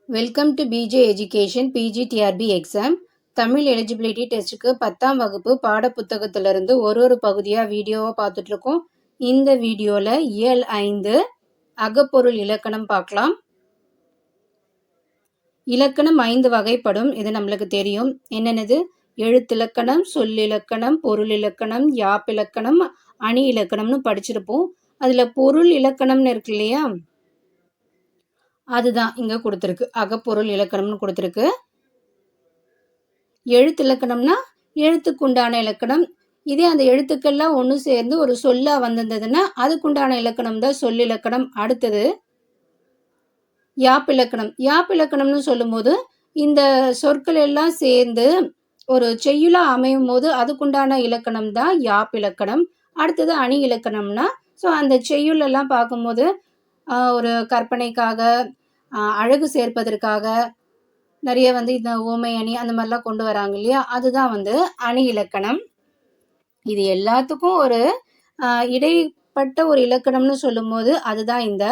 Welcome to PJ education PGTRB exam. Tamil eligibility டெஸ்ட்டுக்கு 10ஆம் வகுப்பு பாட புத்தகத்திலிருந்து ஒரு பகுதியாக வீடியோவாக பார்த்துட்ருக்கோம். இந்த வீடியோவில் இயல் 5 அகப்பொருள் இலக்கணம் பார்க்கலாம். இலக்கணம் 5 வகைப்படும். இது நம்மளுக்கு தெரியும். என்னென்னது? எழுத்திலக்கணம், சொல்லிலக்கணம், பொருள் இலக்கணம், யாப்பிலக்கணம், அணி இலக்கணம்னு படிச்சிருப்போம். அதில் பொருள் இலக்கணம்னு இருக்கு இல்லையா, அதுதான் இங்கே கொடுத்துருக்கு. அகப்பொருள் இலக்கணம்னு கொடுத்துருக்கு. எழுத்து இலக்கணம்னா எழுத்துக்குண்டான இலக்கணம். இதே அந்த எழுத்துக்கள்லாம் ஒன்று சேர்ந்து ஒரு சொல்லா வந்திருந்ததுன்னா அதுக்குண்டான இலக்கணம் தான் சொல்லிலக்கணம். அடுத்தது யாப்பிலக்கணம். யாப்பிலக்கணம்னு சொல்லும்போது இந்த சொற்கள் எல்லாம் சேர்ந்து ஒரு செய்யுளா அமையும் போது அதுக்குண்டான இலக்கணம் தான் யாப்பிலக்கணம். அடுத்தது அணி இலக்கணம்னா அந்த செய்யுளெல்லாம் பார்க்கும்போது ஒரு கற்பனைக்காக, அழகு சேர்ப்பதற்காக நிறைய இந்த ஓமை அணி அந்த மாதிரிலாம் கொண்டு வராங்க இல்லையா, அதுதான் அணி இலக்கணம். இது எல்லாத்துக்கும் ஒரு இடைப்பட்ட ஒரு இலக்கணம்னு சொல்லும்போது அதுதான் இந்த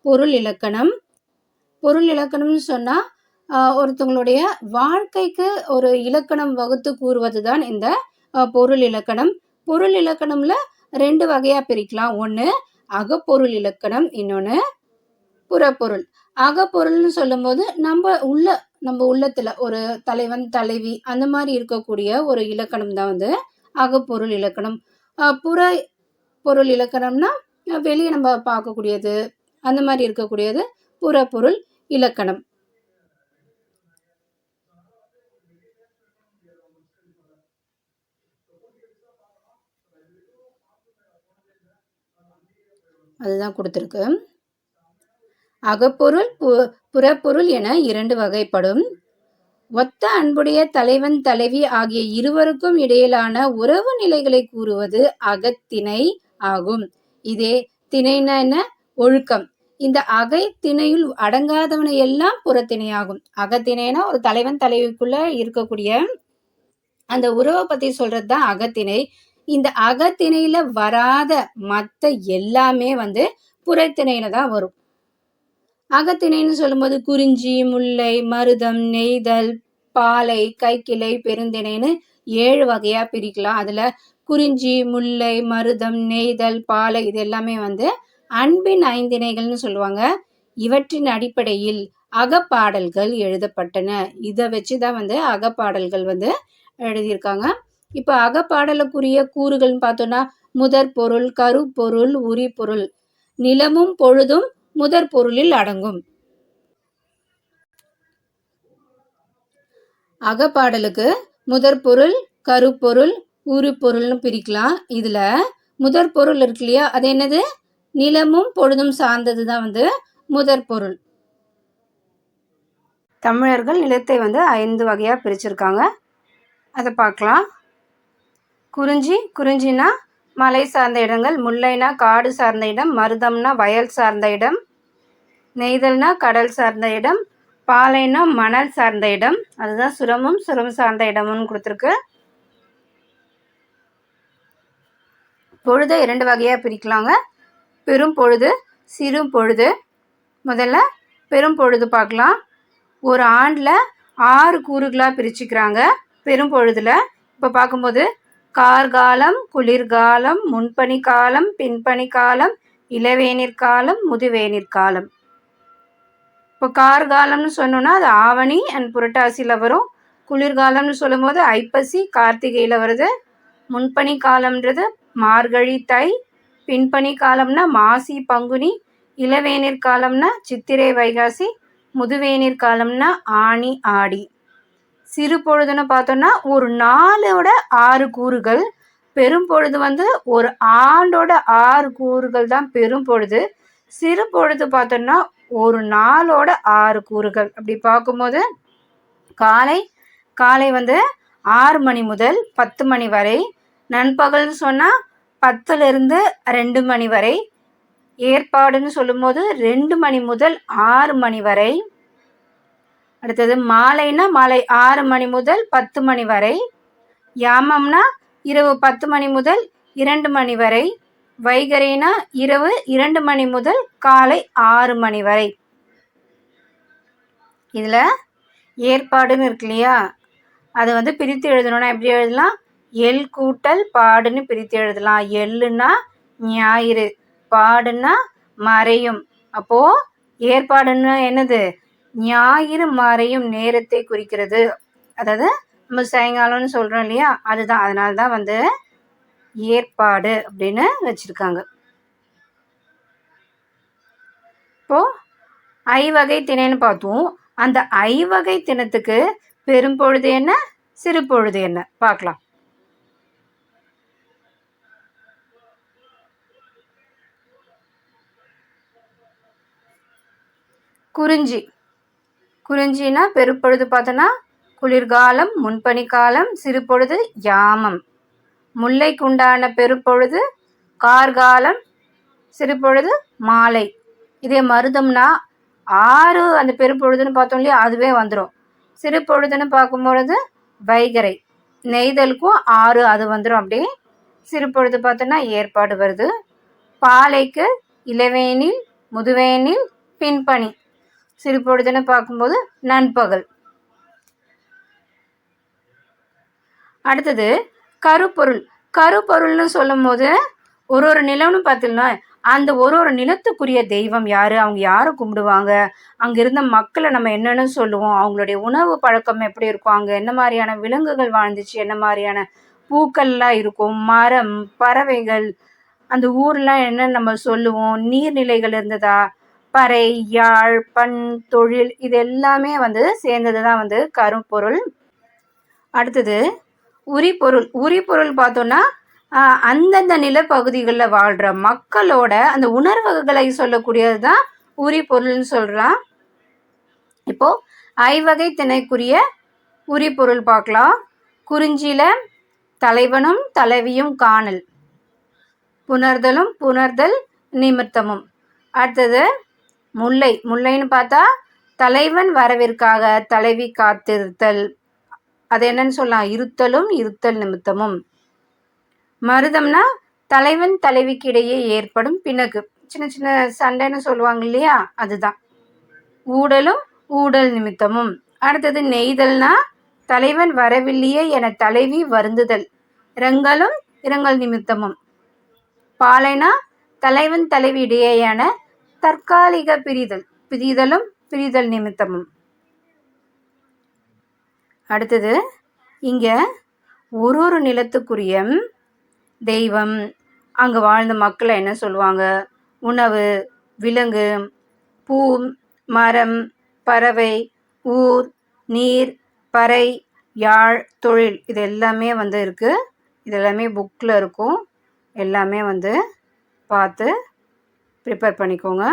பொருள் இலக்கணம். பொருள் இலக்கணம்னு சொன்னால் ஒருத்தவங்களுடைய வாழ்க்கைக்கு ஒரு இலக்கணம் வகுத்து கூறுவது தான் இந்த பொருள் இலக்கணம். பொருள் இலக்கணம்ல 2 வகையாக பிரிக்கலாம். ஒன்று அகப்பொருள் இலக்கணம், இன்னொன்று புறப்பொருள். அகப்பொருள்னு சொல்லும்போது நம்ம உள்ளத்துல ஒரு தலைவன் தலைவி அந்த மாதிரி இருக்கக்கூடிய ஒரு இலக்கணம் தான் அகப்பொருள் இலக்கணம். புற பொருள் இலக்கணம்னா வெளியே நம்ம பார்க்கக்கூடியது அந்த மாதிரி இருக்கக்கூடியது புறப்பொருள் இலக்கணம். அதுதான் கொடுத்துருக்கு. அகப்பொருள் புறப்பொருள் என 2 வகைப்படும். ஒத்த அன்புடைய தலைவன் தலைவி ஆகிய இருவருக்கும் இடையிலான உறவு நிலைகளை கூறுவது அகத்திணை ஆகும். இதே திணைனா என்ன? ஒழுக்கம். இந்த அகை திணையுள் அடங்காதவனை எல்லாம் புறத்திணை ஆகும். அகத்திணைனா ஒரு தலைவன் தலைவிக்குள்ள இருக்கக்கூடிய அந்த உறவை பத்தி சொல்றது தான் அகத்திணை. இந்த அகத்திணையில வராத மற்ற எல்லாமே புறத்திணையில தான் வரும். அகத்திணைன்னு சொல்லும்போது குறிஞ்சி, முல்லை, மருதம், நெய்தல், பாலை, கைக்கிளை, பெருந்திணைன்னு 7 வகையா பிரிக்கலாம். அதுல குறிஞ்சி, முல்லை, மருதம், நெய்தல், பாலை இது எல்லாமே அன்பின் 5 இணைகள்னு சொல்லுவாங்க. இவற்றின் அடிப்படையில் அகப்பாடல்கள் எழுதப்பட்டன. இதை வச்சுதான் அகப்பாடல்கள் எழுதியிருக்காங்க. இப்போ அகப்பாடலுக்குரிய கூறுகள்னு பார்த்தோம்னா முதற் பொருள், கருப்பொருள், உரிபொருள். நிலமும் பொழுதும் முதற் பொருளில் அடங்கும். அகப்பாடலுக்கு முதற் பொருள், கருப்பொருள், உரிபொருள்னு பிரிக்கலாம். இதுல முதற் பொருள் இருக்கு இல்லையா, அது என்னது? நிலமும் பொழுதும் சார்ந்தது தான் முதற் பொருள். தமிழர்கள் நிலத்தை 5 வகையா பிரிச்சிருக்காங்க. அதை பார்க்கலாம். குறிஞ்சினா மலை சார்ந்த இடங்கள், முல்லைனா காடு சார்ந்த இடம், மருதம்னா வயல் சார்ந்த இடம், நெய்தல்னா கடல் சார்ந்த இடம், பாலைனா மணல் சார்ந்த இடம், அதுதான் சுரம் சார்ந்த இடம்னு கொடுத்துருக்கு. பொழுதை 2 வகையாக பிரிக்கலாங்க. பெரும் பொழுது, சிறு பொழுது. முதல்ல பெரும் பொழுது பார்க்கலாம். ஒரு ஆண்டில் 6 கூறுகளாக பிரிச்சுக்கிறாங்க பெரும் பொழுதுல. இப்போ பார்க்கும்போது கார்காலம், குளிர்காலம், முன்பனி காலம், பின்பனி காலம், இளவேநீர் காலம், முதுவேநீர் காலம். இப்போ கார்காலம்னு சொன்னோன்னா அது ஆவணி அண்ட் புரட்டாசியில் வரும். குளிர்காலம்னு சொல்லும் போது ஐப்பசி கார்த்திகையில் வருது. முன்பனி காலம்ன்றது மார்கழி தை. பின்பனி காலம்னா மாசி பங்குனி. இளவேநீர் காலம்னா சித்திரை வைகாசி. முதுவேநீர் காலம்னா ஆனி ஆடி. சிறு பொழுதுன்னு பார்த்தோன்னா ஒரு நாளோட 6 கூறுகள். பெரும் பொழுது ஒரு ஆண்டோட 6 கூறுகள் தான் பெரும் பொழுது. சிறு பொழுது பார்த்தோன்னா ஒரு நாளோட 6 கூறுகள். அப்படி பார்க்கும்போது காலை 6 மணி முதல் 10 மணி வரை. நண்பகல்னு சொன்னால் 10லிருந்து 2 மணி வரை. ஏற்பாடுன்னு சொல்லும்போது 2 மணி முதல் 6 மணி வரை. அடுத்தது மாலைனா மாலை 6 மணி முதல் 10 மணி வரை. யாமம்னா இரவு 10 மணி முதல் 2 மணி வரை. வைகரைனா இரவு 2 மணி முதல் காலை 6 மணி வரை. இதில் ஏற்பாடுன்னு இருக்கு இல்லையா, அதை வந்து பிரித்து எழுதணும்னா எப்படி எழுதலாம்? எல் கூட்டல் பாடுன்னு பிரித்து எழுதலாம். எள்ளுன்னா ஞாயிறு, பாடுன்னா மறையும். அப்போது ஏற்பாடுன்னா என்னது? ஞாயிறு மறையும் நேரத்தை குறிக்கிறது. அதாவது நம்ம சாயங்காலம்னு சொல்கிறோம் இல்லையா, அதுதான். அதனால தான் வந்து ஏற்பாடு அப்படின்னு வச்சுருக்காங்க. இப்போது ஐவகை திணைன்னு பார்த்தோம். அந்த ஐவகை திணத்துக்கு பெரும்பொழுது என்ன, சிறு பொழுது என்ன பார்க்கலாம். குறிஞ்சி. குறிஞ்சினா பெருப்பொழுது பார்த்தோன்னா குளிர்காலம், முன்பனிக்காலம், சிறுபொழுது யாமம். முல்லைக்குண்டான பெருப்பொழுது கார்காலம், சிறுபொழுது மாலை. இதே மருதம்னா 6 அந்த பெருப்பொழுதுன்னு பார்த்தோம் இல்லையா, அதுவே வந்துடும். சிறு பொழுதுன்னு பார்க்கும்பொழுது வைகரை. நெய்தலுக்கும் 6 அது வந்துடும். அப்படி சிறு பொழுது பார்த்தோன்னா ஏற்பாடு வருது. பாலைக்கு இளவேனில், முதுவேனில், பின்பனி. சிறு பொழுதுன்னு பார்க்கும்போது நண்பகல். அடுத்தது கருப்பொருள். கருப்பொருள்னு சொல்லும் போது ஒரு நிலம்னு பார்த்தீங்கன்னா அந்த ஒரு நிலத்துக்குரிய தெய்வம் யார், அவங்க யாரை கும்பிடுவாங்க, அங்கே இருந்த மக்களை நம்ம என்னென்னு சொல்லுவோம், அவங்களுடைய உணவு பழக்கம் எப்படி இருக்கும், அங்கே என்ன மாதிரியான விலங்குகள் வாழ்ந்துச்சு, என்ன மாதிரியான பூக்கள்லாம் இருக்கும், மரம், பறவைகள், அந்த ஊர்லாம் என்னன்னு நம்ம சொல்லுவோம், நீர்நிலைகள் இருந்ததா, பறை, யாழ், பண், தொழில், இது எல்லாமே வந்து சேர்ந்தது தான் வந்து கருப்பொருள். அடுத்தது உரிபொருள். உரிபொருள் பார்த்தோன்னா அந்தந்த நிலப்பகுதிகளில் வாழ்கிற மக்களோட அந்த உணர்வுகளை சொல்லக்கூடியது தான் உரிபொருள்னு சொல்கிறான். இப்போது ஐவகை திணைக்குரிய உரிபொருள் பார்க்கலாம். குறிஞ்சியில் தலைவனும் தலைவியும் காணல், புணர்தலும் புணர்தல் நிமித்தமும். அடுத்தது முல்லை. முல்லைன்னு பார்த்தா தலைவன் வரவிற்காக தலைவி காத்திருத்தல், அது என்னன்னு சொல்லலாம், இருத்தலும் இருத்தல் நிமித்தமும். மருதம்னா தலைவன் தலைவிக்கு இடையே ஏற்படும் பிணக்கு, சின்ன சின்ன சண்டைன்னு சொல்லுவாங்க இல்லையா, அதுதான். ஊடலும் ஊடல் நிமித்தமும். அடுத்தது நெய்தல்னா தலைவன் வரவில்லையே என தலைவி வருந்துதல், இரங்கலும் இரங்கல் நிமித்தமும். பாலைனா தலைவன் தலைவி இடையேயான தற்காலிக பிரிதலும் பிரிதல் நிமித்தமும். அடுத்தது இங்கே ஒரு நிலத்துக்குரிய தெய்வம், அங்கே வாழ்ந்த மக்களை என்ன சொல்லுவாங்க, உணவு, விலங்கு, பூ, மரம், பறவை, ஊர், நீர், பறை, யாழ், தொழில், இது எல்லாமே வந்து இருக்குது. இது எல்லாமே புக்கில் இருக்கும். எல்லாமே வந்து பார்த்து ப்ரிப்பேர் பண்ணிக்கோங்க.